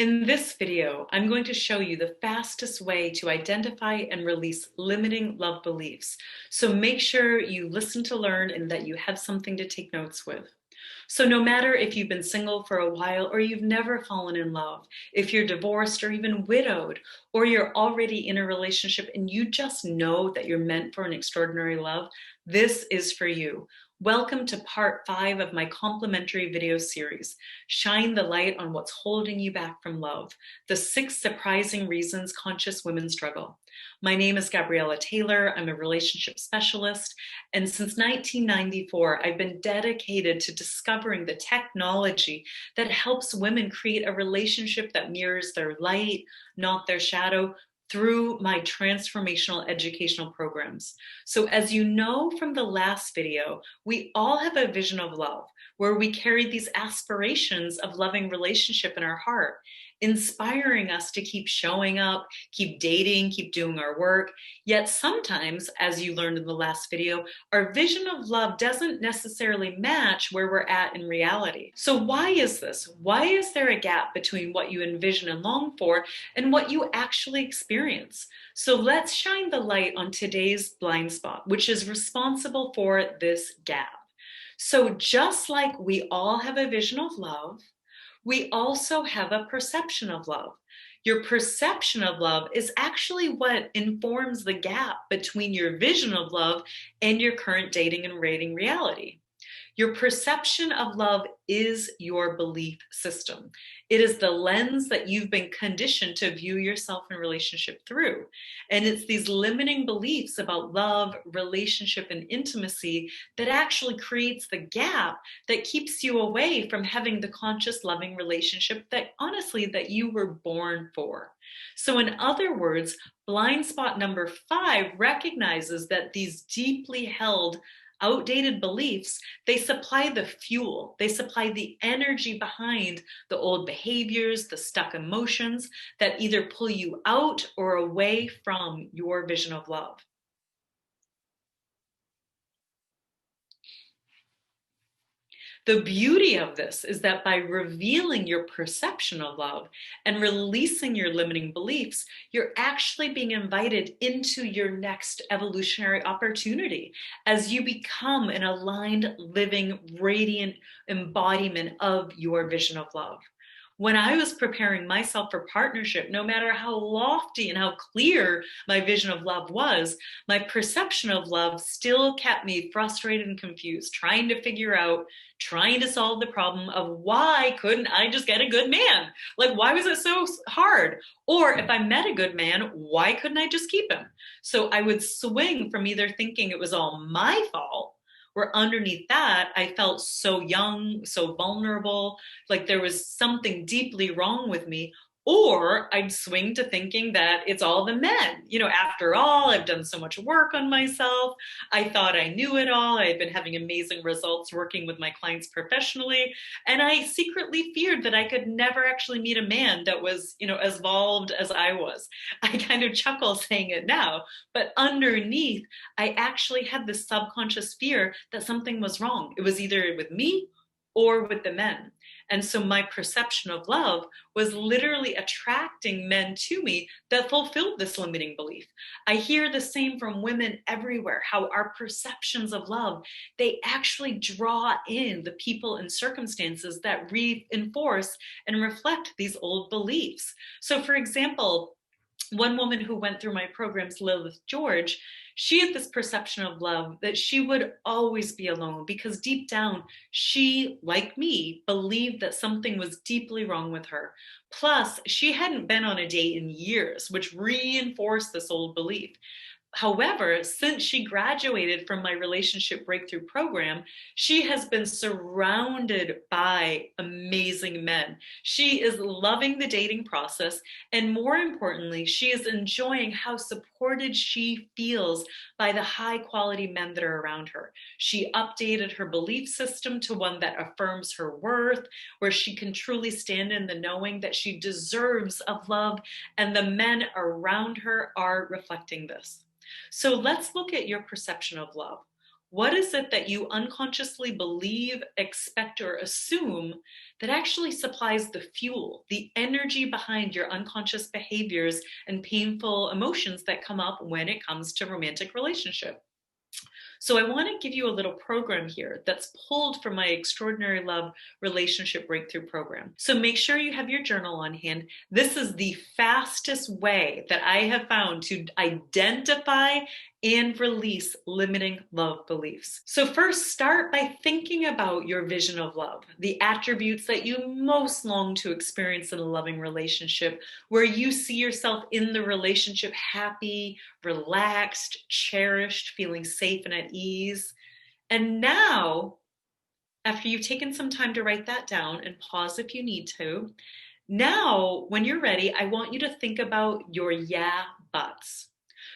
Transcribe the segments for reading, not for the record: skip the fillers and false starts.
In this video, I'm going to show you the fastest way to identify and release limiting love beliefs. So make sure you listen to learn and that you have something to take notes with. So no matter if you've been single for a while or you've never fallen in love, if you're divorced or even widowed, or you're already in a relationship and you just know that you're meant for an extraordinary love, this is for you. Welcome to part 5 of my complimentary video series, Shine the Light on What's Holding You Back from Love, the 6 surprising reasons conscious women struggle. My name is Gabriella Taylor. I'm a relationship specialist. And since 1994, I've been dedicated to discovering the technology that helps women create a relationship that mirrors their light, not their shadow, through my transformational educational programs. So as you know from the last video, we all have a vision of love where we carry these aspirations of loving relationship in our heart, inspiring us to keep showing up, keep dating, keep doing our work. Yet sometimes, as you learned in the last video, our vision of love doesn't necessarily match where we're at in reality. So why is this? Why is there a gap between what you envision and long for and what you actually experience? So let's shine the light on today's blind spot, which is responsible for this gap. So just like we all have a vision of love, we also have a perception of love. Your perception of love is actually what informs the gap between your vision of love and your current dating and rating reality. Your perception of love is your belief system. It is the lens that you've been conditioned to view yourself in relationship through. And it's these limiting beliefs about love, relationship, and intimacy that actually creates the gap that keeps you away from having the conscious, loving relationship that honestly, that you were born for. So in other words, blind spot number 5 recognizes that these deeply held outdated beliefs, they supply the fuel, they supply the energy behind the old behaviors, the stuck emotions that either pull you out or away from your vision of love. The beauty of this is that by revealing your perception of love and releasing your limiting beliefs, you're actually being invited into your next evolutionary opportunity as you become an aligned, living, radiant embodiment of your vision of love. When I was preparing myself for partnership, no matter how lofty and how clear my vision of love was, my perception of love still kept me frustrated and confused, trying to figure out, trying to solve the problem of why couldn't I just get a good man? Like, why was it so hard? Or if I met a good man, why couldn't I just keep him? So I would swing from either thinking it was all my fault, where underneath that, I felt so young, so vulnerable, like there was something deeply wrong with me. Or I'd swing to thinking that it's all the men. You know, after all, I've done so much work on myself. I thought I knew it all. I had been having amazing results working with my clients professionally. And I secretly feared that I could never actually meet a man that was, as evolved as I was. I kind of chuckle saying it now, but underneath, I actually had this subconscious fear that something was wrong. It was either with me or with the men. And so my perception of love was literally attracting men to me that fulfilled this limiting belief. I hear the same from women everywhere, how our perceptions of love, they actually draw in the people and circumstances that reinforce and reflect these old beliefs. So for example, one woman who went through my programs, Lilith George, she had this perception of love that she would always be alone because deep down, she, like me, believed that something was deeply wrong with her. Plus, she hadn't been on a date in years, which reinforced this old belief. However, since she graduated from my relationship breakthrough program, she has been surrounded by amazing men. She is loving the dating process. And more importantly, she is enjoying how supported she feels by the high quality men that are around her. She updated her belief system to one that affirms her worth, where she can truly stand in the knowing that she deserves of love, and the men around her are reflecting this. So let's look at your perception of love. What is it that you unconsciously believe, expect, or assume that actually supplies the fuel, the energy behind your unconscious behaviors and painful emotions that come up when it comes to romantic relationship? So I want to give you a little program here that's pulled from my Extraordinary Love Relationship Breakthrough Program. So make sure you have your journal on hand. This is the fastest way that I have found to identify and release limiting love beliefs. So first, start by thinking about your vision of love, the attributes that you most long to experience in a loving relationship, where you see yourself in the relationship happy, relaxed, cherished, feeling safe and at ease. And now, after you've taken some time to write that down and pause if you need to, now, when you're ready, I want you to think about your yeah buts.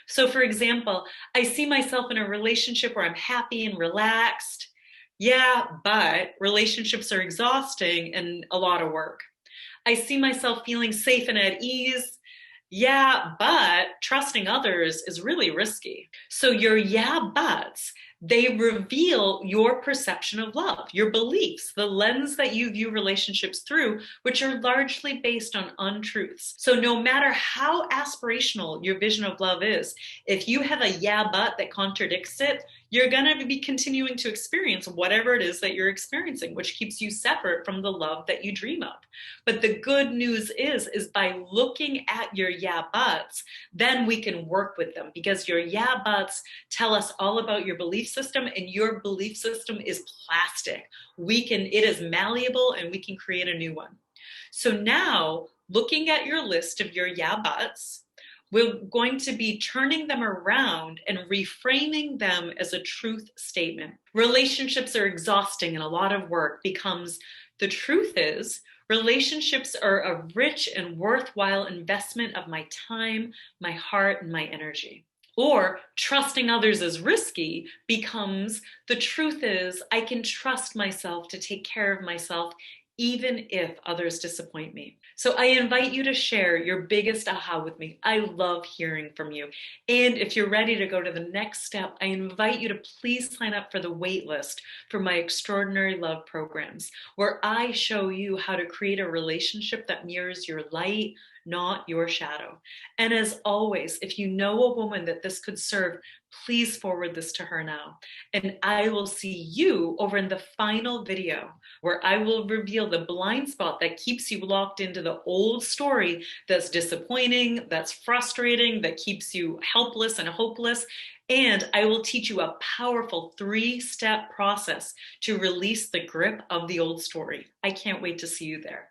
So, for example, I see myself in a relationship where I'm happy and relaxed. Yeah, but relationships are exhausting and a lot of work. I see myself feeling safe and at ease. Yeah, but trusting others is really risky. So your yeah, buts, they reveal your perception of love, your beliefs, the lens that you view relationships through, which are largely based on untruths. So no matter how aspirational your vision of love is, if you have a yeah, but that contradicts it, you're going to be continuing to experience whatever it is that you're experiencing, which keeps you separate from the love that you dream of. But the good news is by looking at your yeah buts, then we can work with them, because your yeah buts tell us all about your belief system, and your belief system is plastic. It is malleable, and we can create a new one. So now, looking at your list of your yeah buts, we're going to be turning them around and reframing them as a truth statement. Relationships are exhausting and a lot of work becomes, the truth is, relationships are a rich and worthwhile investment of my time, my heart, and my energy. Or trusting others is risky becomes, the truth is, I can trust myself to take care of myself even if others disappoint me. So I invite you to share your biggest aha with me. I love hearing from you. And if you're ready to go to the next step, I invite you to please sign up for the waitlist for my Extraordinary Love programs, where I show you how to create a relationship that mirrors your light, not your shadow. And as always, if you know a woman that this could serve, please forward this to her now. And I will see you over in the final video, where I will reveal the blind spot that keeps you locked into the old story that's disappointing, that's frustrating, that keeps you helpless and hopeless. And I will teach you a powerful 3-step process to release the grip of the old story. I can't wait to see you there.